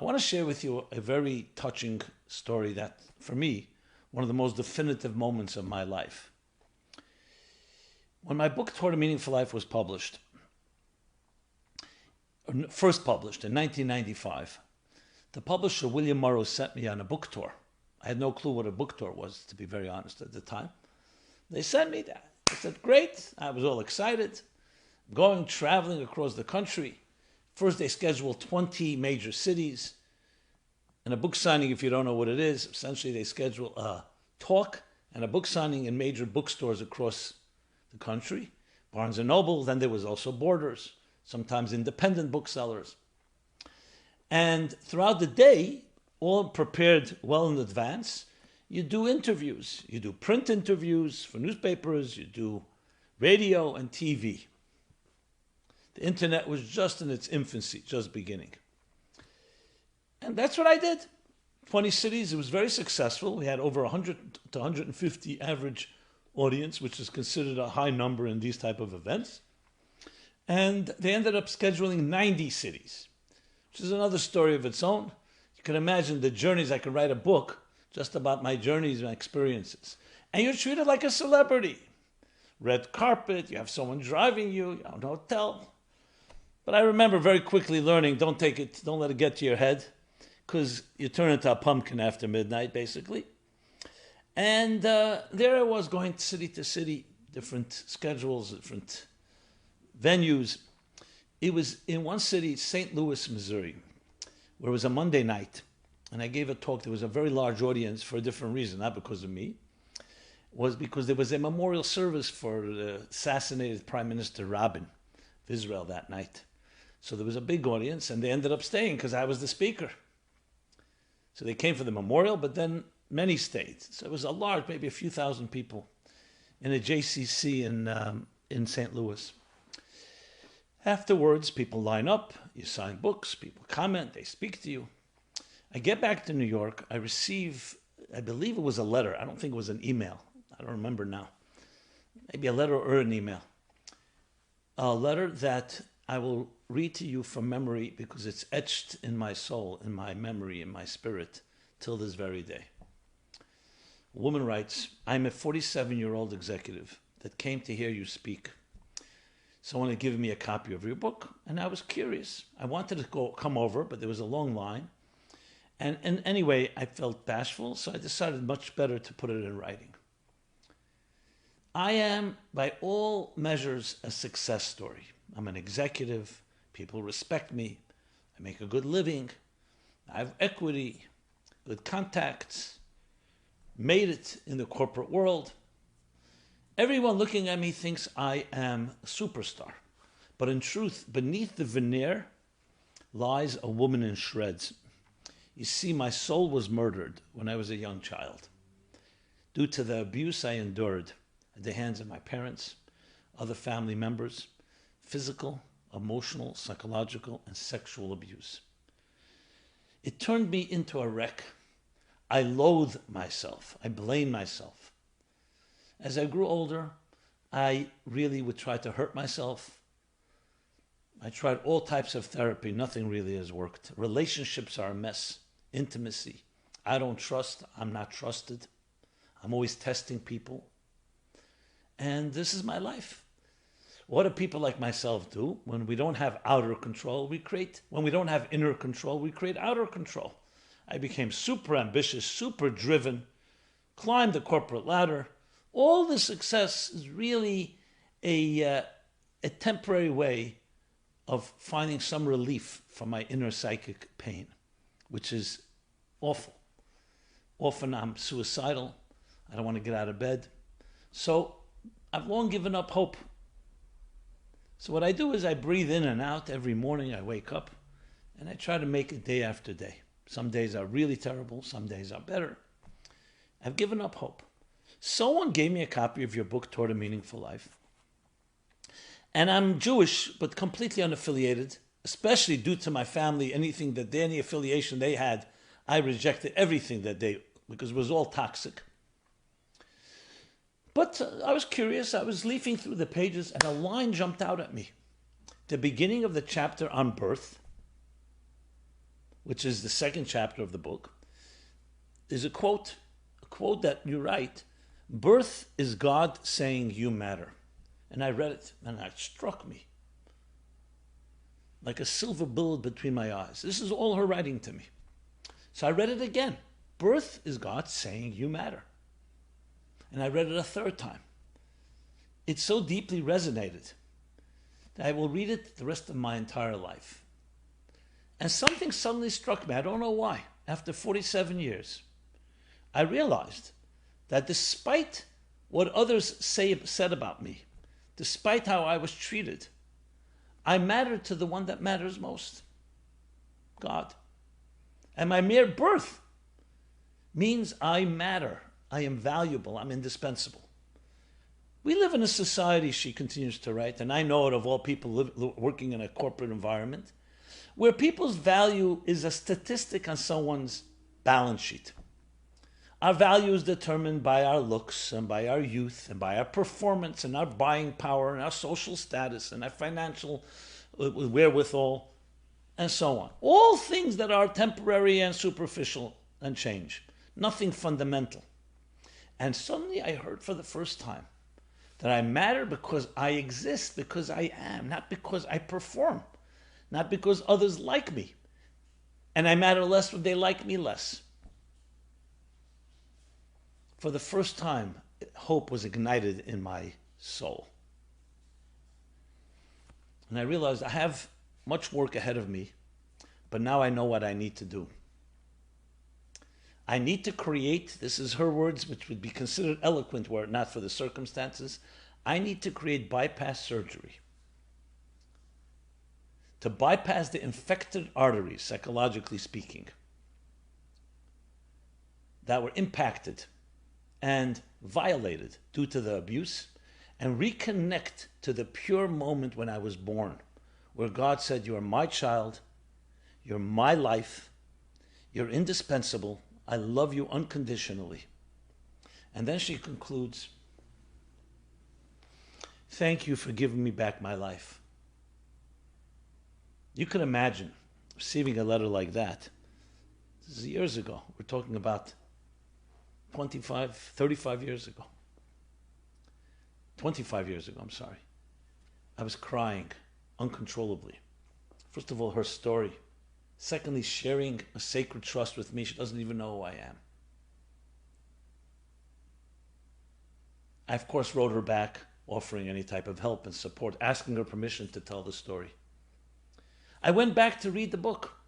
I want to share with you a very touching story that, for me, one of the most definitive moments of my life. When my book, Toward a Meaningful Life, was published, first published in 1995, the publisher, William Morrow, sent me on a book tour. I had no clue what a book tour was, to be very honest, at the time. They sent me that. I said, great. I was all excited. Going, traveling across the country. First, they scheduled 20 major cities. And a book signing, if you don't know what it is, essentially they schedule a talk and a book signing in major bookstores across the country. Barnes & Noble, then there was also Borders, sometimes independent booksellers. And throughout the day, all prepared well in advance, you do interviews. You do print interviews for newspapers, you do radio and TV. The internet was just in its infancy, just beginning. And that's what I did. 20 cities, it was very successful. We had over 100 to 150 average audience, which is considered a high number in these type of events. And they ended up scheduling 90 cities, which is another story of its own. You can imagine the journeys. I could write a book just about my journeys and experiences. And you're treated like a celebrity. Red carpet, you have someone driving you, you're in a hotel. But I remember very quickly learning, don't let it get to your head, because you turn into a pumpkin after midnight, basically. And there I was going city to city, different schedules, different venues. It was in one city, St. Louis, Missouri, where it was a Monday night. And I gave a talk. There was a very large audience for a different reason, not because of me. It was because there was a memorial service for the assassinated Prime Minister Rabin of Israel that night. So there was a big audience, and they ended up staying because I was the speaker. So they came for the memorial, but then many stayed. So it was a large, maybe a few thousand people in a JCC in St. Louis. Afterwards, people line up, you sign books, people comment, they speak to you. I get back to New York, I receive, I believe it was a letter. I don't think it was an email. I don't remember now. Maybe a letter or an email. A letter that I will read to you from memory because it's etched in my soul, in my memory, in my spirit, till this very day. A woman writes, I'm a 47-year-old executive that came to hear you speak. Someone had given me a copy of your book, and I was curious. I wanted to come over, but there was a long line. And anyway, I felt bashful, so I decided much better to put it in writing. I am, by all measures, a success story. I'm an executive. People respect me. I make a good living. I have equity, good contacts, made it in the corporate world. Everyone looking at me thinks I am a superstar. But in truth, beneath the veneer lies a woman in shreds. You see, my soul was murdered when I was a young child due to the abuse I endured at the hands of my parents, other family members, physical, emotional, psychological, and sexual abuse. It turned me into a wreck. I loathe myself. I blame myself. As I grew older, I really would try to hurt myself. I tried all types of therapy. Nothing really has worked. Relationships are a mess. Intimacy. I don't trust. I'm not trusted. I'm always testing people. And this is my life. What do people like myself do? When we don't have outer control, when we don't have inner control, we create outer control. I became super ambitious, super driven, climbed the corporate ladder. All the success is really a temporary way of finding some relief from my inner psychic pain, which is awful. Often I'm suicidal. I don't want to get out of bed. So I've long given up hope. So what I do is I breathe in and out every morning. I wake up and I try to make it day after day. Some days are really terrible. Some days are better. I've given up hope. Someone gave me a copy of your book, Toward a Meaningful Life. And I'm Jewish, but completely unaffiliated, especially due to my family. Any affiliation they had, I rejected everything because it was all toxic. But I was curious. I was leafing through the pages and a line jumped out at me. The beginning of the chapter on birth, which is the second chapter of the book, is a quote that you write, "Birth is God saying you matter." And I read it, and it struck me like a silver bullet between my eyes. This is all her writing to me. So I read it again. Birth is God saying you matter. And I read it a third time. It so deeply resonated that I will read it the rest of my entire life. And something suddenly struck me. I don't know why. After 47 years, I realized that despite what others said about me, despite how I was treated, I mattered to the one that matters most, God. And my mere birth means I matter. I am valuable. I'm indispensable. We live in a society, she continues to write, and I know it of all people working in a corporate environment, where people's value is a statistic on someone's balance sheet. Our value is determined by our looks and by our youth and by our performance and our buying power and our social status and our financial wherewithal and so on. All things that are temporary and superficial and change. Nothing fundamental. And suddenly I heard for the first time that I matter because I exist, because I am, not because I perform, not because others like me. And I matter less when they like me less. For the first time, hope was ignited in my soul. And I realized I have much work ahead of me, but now I know what I need to do. I need to create, this is her words, which would be considered eloquent were it not for the circumstances, I need to create bypass surgery. To bypass the infected arteries, psychologically speaking, that were impacted and violated due to the abuse, and reconnect to the pure moment when I was born, where God said, "You are my child, you're my life, you're indispensable, I love you unconditionally." And then she concludes, "Thank you for giving me back my life." You can imagine receiving a letter like that. This is years ago. We're talking about 35 years ago. 25 years ago, I'm sorry. I was crying uncontrollably. First of all, her story. Secondly, sharing a sacred trust with me. She doesn't even know who I am. I, of course, wrote her back, offering any type of help and support, asking her permission to tell the story. I went back to read the book,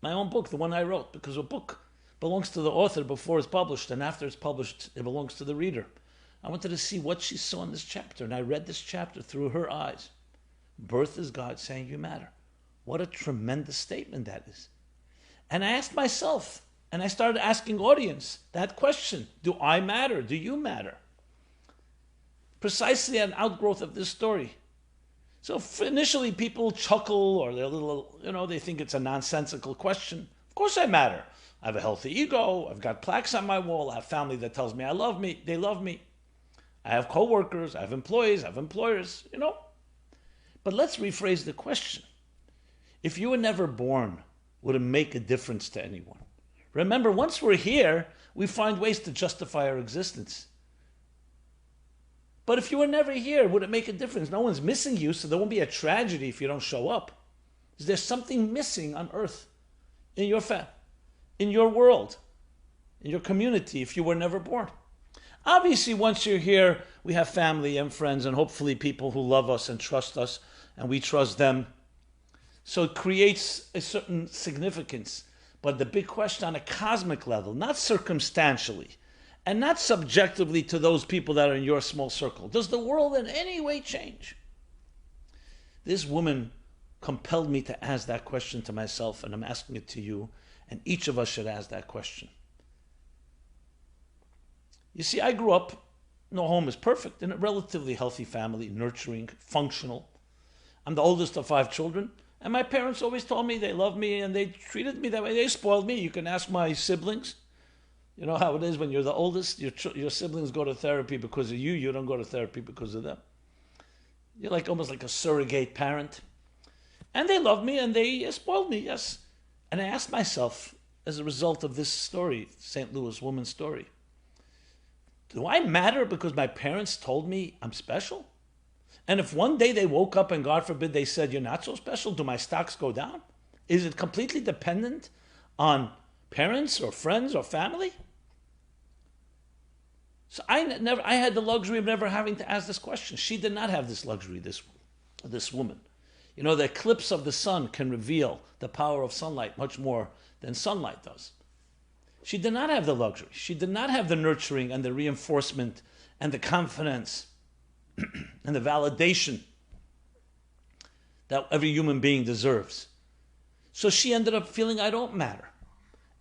my own book, the one I wrote, because a book belongs to the author before it's published, and after it's published, it belongs to the reader. I wanted to see what she saw in this chapter, and I read this chapter through her eyes. Birth is God saying you matter. What a tremendous statement that is. And I asked myself, and I started asking audience that question, do I matter? Do you matter? Precisely an outgrowth of this story. So initially people chuckle, or they're a little, they think it's a nonsensical question. Of course I matter. I have a healthy ego. I've got plaques on my wall. I have family that tells me I love me. They love me. I have co-workers. I have employees. I have employers, But let's rephrase the question. If you were never born, would it make a difference to anyone? Remember, once we're here, we find ways to justify our existence. But if you were never here, would it make a difference? No one's missing you, so there won't be a tragedy if you don't show up. Is there something missing on earth in your family? In your world, in your community, if you were never born? Obviously, once you're here, we have family and friends and hopefully people who love us and trust us, and we trust them. So it creates a certain significance. But the big question on a cosmic level, not circumstantially, and not subjectively to those people that are in your small circle, does the world in any way change? This woman compelled me to ask that question to myself, and I'm asking it to you. And each of us should ask that question. You see, I grew up, no home is perfect, in a relatively healthy family, nurturing, functional. I'm the oldest of 5 children, and my parents always told me they loved me and they treated me that way. They spoiled me. You can ask my siblings. You know how it is when you're the oldest, your siblings go to therapy because of you. You don't go to therapy because of them. You're almost like a surrogate parent. And they loved me and they spoiled me, yes. And I asked myself, as a result of this story, St. Louis woman's story, do I matter because my parents told me I'm special? And if one day they woke up and God forbid they said, you're not so special, do my stocks go down? Is it completely dependent on parents or friends or family? So I had the luxury of never having to ask this question. She did not have this luxury, this woman. You know, the eclipse of the sun can reveal the power of sunlight much more than sunlight does. She did not have the luxury. She did not have the nurturing and the reinforcement and the confidence and the validation that every human being deserves. So she ended up feeling, I don't matter.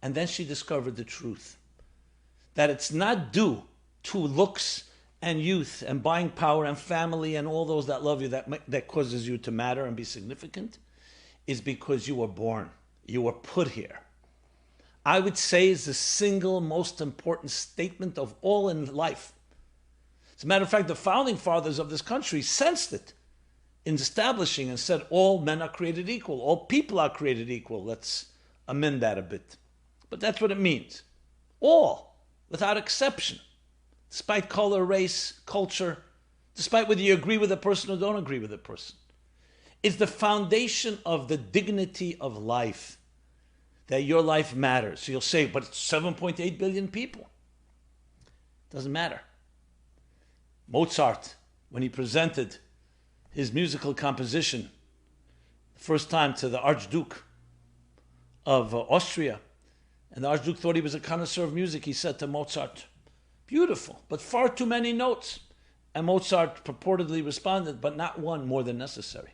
And then she discovered the truth, that it's not due to looks and youth and buying power and family and all those that love you that causes you to matter and be significant. Is because you were born. You were put here. I would say is the single most important statement of all in life. As a matter of fact, the founding fathers of this country sensed it in establishing and said all men are created equal. All people are created equal. Let's amend that a bit. But that's what it means. All, without exception. Despite color, race, culture, despite whether you agree with a person or don't agree with a person. It's the foundation of the dignity of life, that your life matters. So you'll say, but it's 7.8 billion people. Doesn't matter. Mozart, when he presented his musical composition the first time to the Archduke of Austria, and the Archduke thought he was a connoisseur of music, he said to Mozart, beautiful, but far too many notes. And Mozart purportedly responded, but not one more than necessary.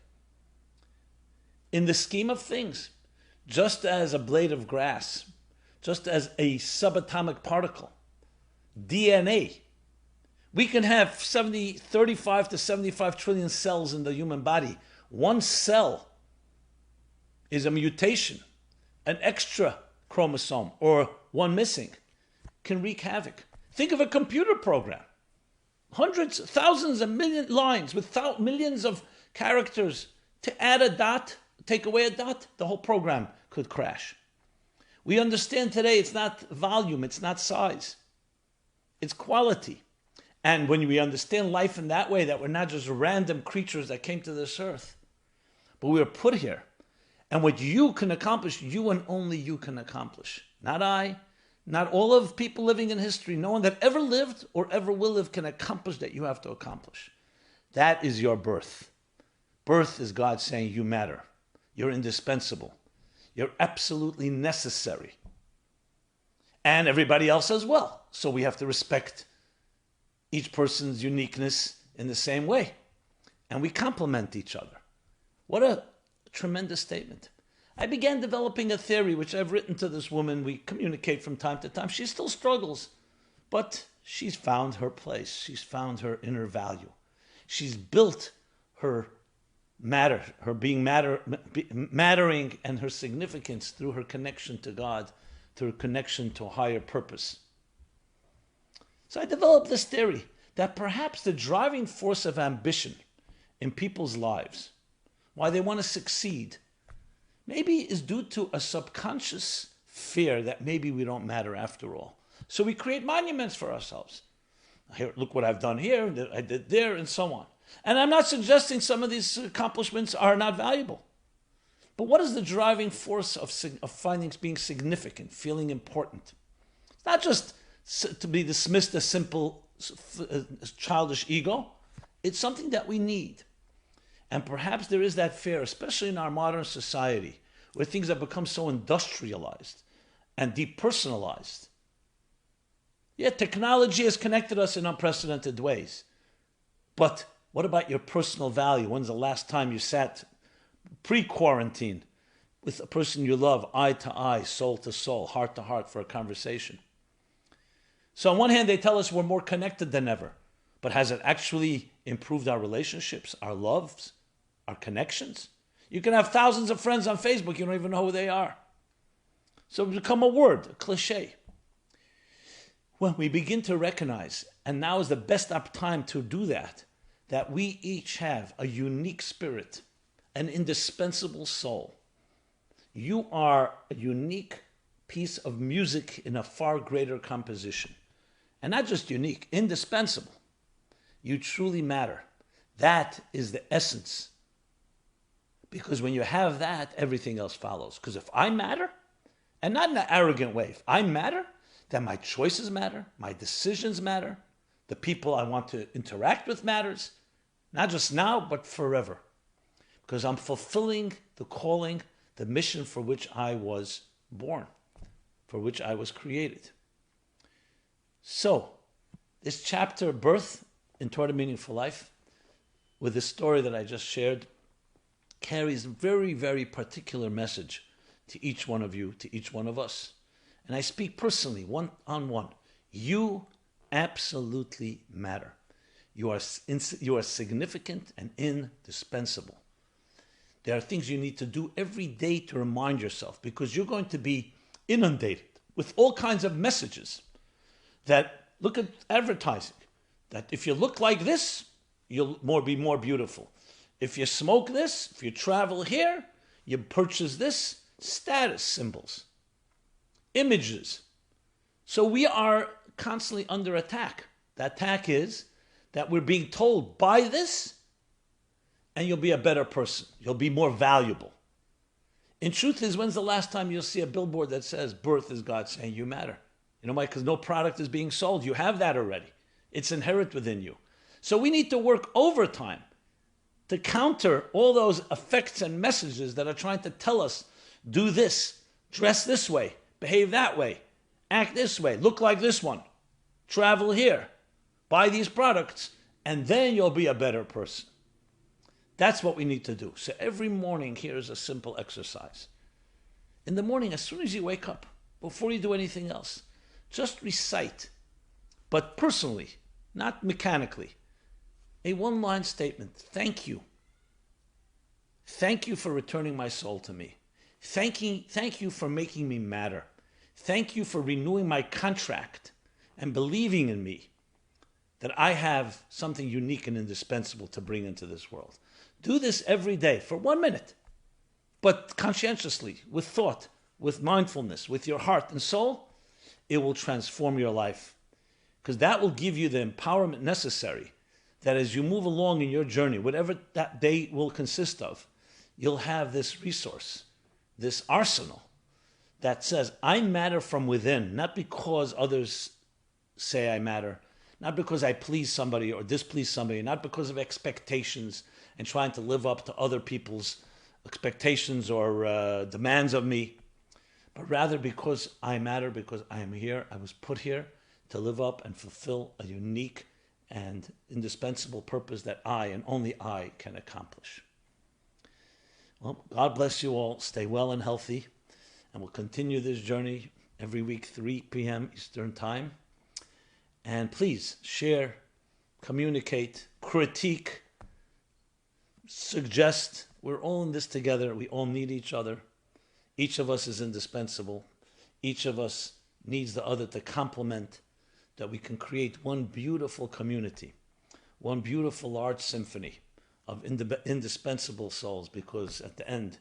In the scheme of things, just as a blade of grass, just as a subatomic particle, DNA, we can have 35 to 75 trillion cells in the human body. One cell is a mutation, an extra chromosome, or one missing, can wreak havoc. Think of a computer program. Hundreds, thousands, a million lines with millions of characters. To add a dot, take away a dot, the whole program could crash. We understand today it's not volume, it's not size. It's quality. And when we understand life in that way, that we're not just random creatures that came to this earth, but we were put here. And what you can accomplish, you and only you can accomplish. Not I, not all of people living in history. No one that ever lived or ever will live can accomplish that you have to accomplish. That is your birth. Birth is God saying you matter. You're indispensable. You're absolutely necessary. And everybody else as well. So we have to respect each person's uniqueness in the same way. And we complement each other. What a tremendous statement. I began developing a theory, which I've written to this woman. We communicate from time to time. She still struggles, but she's found her place. She's found her inner value. She's built her matter, her being mattering and her significance through her connection to God, through her connection to a higher purpose. So I developed this theory that perhaps the driving force of ambition in people's lives, why they want to succeed, maybe is due to a subconscious fear that maybe we don't matter after all. So we create monuments for ourselves. Here, look what I've done here, I did there, and so on. And I'm not suggesting some of these accomplishments are not valuable. But what is the driving force of finding being significant, feeling important? It's not just to be dismissed as simple childish ego. It's something that we need. And perhaps there is that fear, especially in our modern society, where things have become so industrialized and depersonalized. Yeah, technology has connected us in unprecedented ways. But what about your personal value? When's the last time you sat pre-quarantine with a person you love, eye to eye, soul to soul, heart to heart for a conversation? So on one hand, they tell us we're more connected than ever. But has it actually improved our relationships, our loves, our connections? You can have thousands of friends on Facebook, you don't even know who they are. So it's become a word, a cliche. When we begin to recognize, and now is the best time to do that we each have a unique spirit, an indispensable soul. You are a unique piece of music in a far greater composition. And not just unique, indispensable. You truly matter. That is the essence. Because when you have that, everything else follows. Because if I matter, and not in an arrogant way, if I matter, then my choices matter, my decisions matter, the people I want to interact with matters, not just now, but forever. Because I'm fulfilling the calling, the mission for which I was born, for which I was created. So, this chapter, Birth in Toward a Meaningful Life, with the story that I just shared, carries a very, very particular message to each one of you, to each one of us. And I speak personally, one-on-one. You absolutely matter. You are significant and indispensable. There are things you need to do every day to remind yourself, because you're going to be inundated with all kinds of messages that, look at advertising, that if you look like this, you'll be more beautiful. If you smoke this, if you travel here, you purchase this, status symbols, images. So we are constantly under attack. The attack is that we're being told, buy this, and you'll be a better person. You'll be more valuable. In truth is, when's the last time you'll see a billboard that says, birth is God saying you matter? You know why? Because no product is being sold. You have that already. It's inherent within you. So we need to work overtime to counter all those effects and messages that are trying to tell us, do this, dress this way, behave that way, act this way, look like this one, travel here, buy these products, and then you'll be a better person. That's what we need to do. So every morning, here's a simple exercise. In the morning, as soon as you wake up, before you do anything else, just recite, but personally, not mechanically, a one-line statement. Thank you. Thank you for returning my soul to me. Thank you for making me matter. Thank you for renewing my contract and believing in me that I have something unique and indispensable to bring into this world. Do this every day for 1 minute, but conscientiously, with thought, with mindfulness, with your heart and soul. It will transform your life, because that will give you the empowerment necessary that as you move along in your journey, whatever that day will consist of, you'll have this resource, this arsenal that says, I matter from within, not because others say I matter, not because I please somebody or displease somebody, not because of expectations and trying to live up to other people's expectations or demands of me, but rather because I matter, because I am here, I was put here to live up and fulfill a unique and indispensable purpose that I and only I can accomplish. Well, God bless you all. Stay well and healthy. And we'll continue this journey every week, 3 p.m. Eastern Time. And please share, communicate, critique, suggest. We're all in this together. We all need each other. Each of us is indispensable. Each of us needs the other to complement, that we can create one beautiful community, one beautiful large symphony of indispensable souls, because at the end,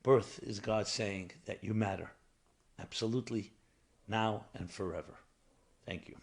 birth is God saying that you matter, absolutely, now and forever. Thank you.